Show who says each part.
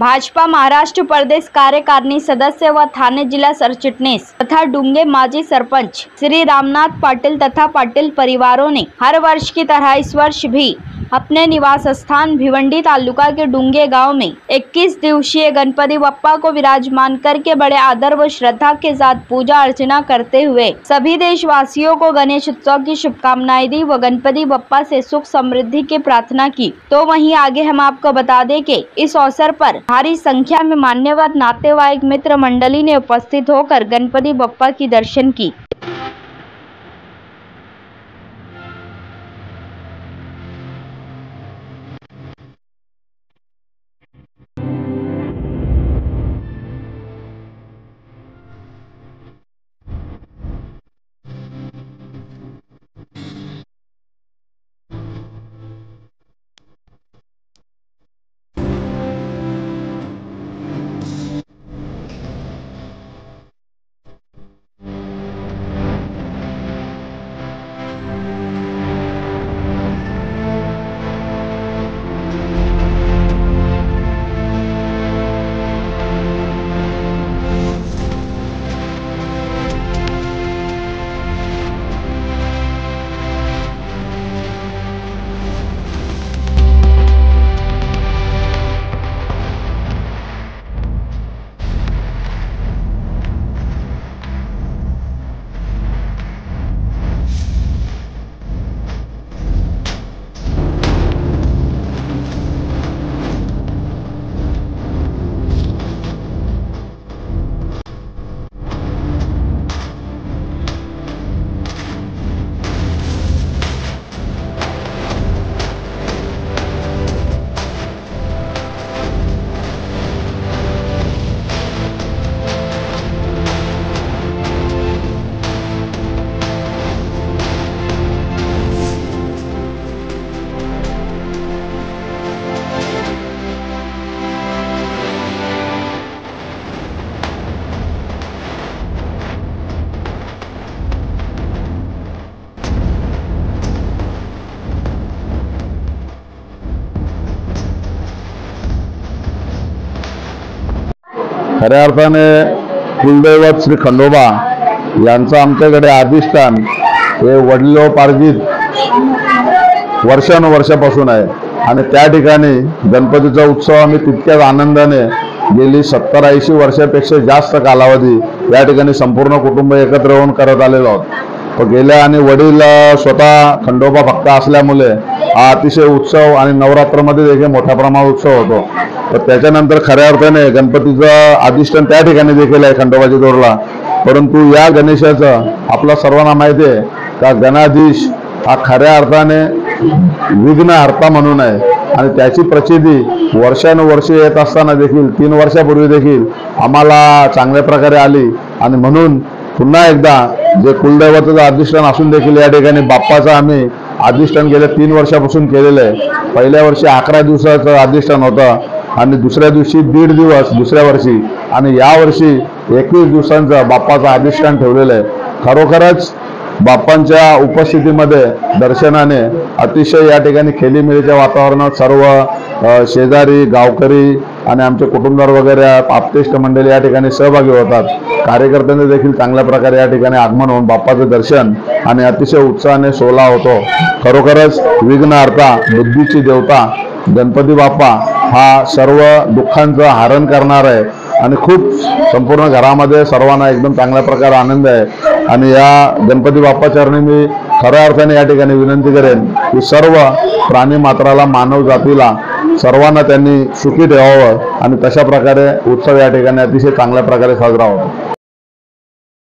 Speaker 1: भाजपा महाराष्ट्र प्रदेश कार्यकारिणी सदस्य व थाने जिला सरचिटनीस तथा डुंगे माजी सरपंच श्री रामनाथ पाटिल तथा पाटिल परिवारों ने हर वर्ष की तरह इस वर्ष भी अपने निवास स्थान भिवंडी तालुका के डुंगे गांव में 21 दिवसीय गणपति बप्पा को विराजमान करके बड़े आदर व श्रद्धा के साथ पूजा अर्चना करते हुए सभी देशवासियों को गणेश उत्सव की शुभकामनाएं दी व गणपति बप्पा से सुख समृद्धि की प्रार्थना की। तो वहीं आगे हम आपको बता दें कि इस अवसर पर भारी संख्या में मान्यवर नातेवाईक मित्र मंडली ने उपस्थित होकर गणपति बप्पा की दर्शन की।
Speaker 2: खऱ्या अर्थाने कुलदैवत श्री खंडोबा यांचं आमच्याकडे अधिष्ठान हे वडिलोपार्जित वर्षानुवर्षापासून आहे आणि त्या ठिकाणी गणपतीचा उत्सव आम्ही तितक्याच आनंदाने गेली 70-80 वर्षापेक्षा जास्त कालावधी या ठिकाणी संपूर्ण कुटुंब एकत्र येऊन करत आलेलो आहोत। तो गेल्या आणि वडील स्वतः खंडोबा भक्त असल्यामुळे हा अतिशय उत्सव आणि नवरात्रमध्ये देखील मोठ्या प्रमाणात उत्सव होतो। तर त्याच्यानंतर खऱ्या अर्थाने गणपतीचं अधिष्ठान त्या ठिकाणी देखील आहे खंडोबाच्या जोरला। परंतु या गणेशाचं आपला सर्वांना माहिती आहे का गणाधीश हा खऱ्या अर्थाने विघ्नहर्ता म्हणून आहे आणि त्याची प्रचिती वर्षानुवर्षे येत असताना देखील 3 वर्षापूर्वी देखील आम्हाला चांगल्या प्रकारे आली आणि म्हणून पुन्हा एकदा जे कुलदैवताचं अधिष्ठान असून देखील या ठिकाणी बाप्पाचं आम्ही अधिष्ठान गेल्या 3 वर्षापासून केलेलं आहे। पहिल्या वर्षी 11 दिवसाचं अधिष्ठान होतं आणि दुसऱ्या दिवशी 1.5 दिवस दुसऱ्या वर्षी आणि या वर्षी 21 दिवसांचं बाप्पाचं अधिष्ठान ठेवलेलं आहे। खरोखरच बाप्पांच्या उपस्थितीमध्ये दर्शनाने अतिशय या ठिकाणी खेळीमेळीच्या वातावरणात सर्व शेजारी गावकरी आणि आमचे कुटुंबदार वगैरे आप्तेष्ट मंडळी या ठिकाणी सहभागी होतात। कार्यकर्त्यांचे देखील चांगल्या प्रकारे या ठिकाणी आगमन होऊन बाप्पाचं दर्शन आणि अतिशय उत्साहाने सोहळा होतो। खरोखरच विघ्नहर्ता बुद्धीची देवता गणपती बाप्पा हा सर्व दुःखांचं हरण करणार आहे आणि खूप संपूर्ण घरामध्ये सर्वांना एकदम चांगल्या प्रकारे आनंद आहे। आणि या गणपती बाप्पा चरणी मी खऱ्या अर्थाने या ठिकाणी विनंती करेन की सर्व प्राणी मात्राला मानव जातीला सर्वांना त्यांनी सुखी ठेवावं आणि तशा प्रकारे उत्सव या ठिकाणी अतिशय चांगल्या प्रकारे साजरा होतो।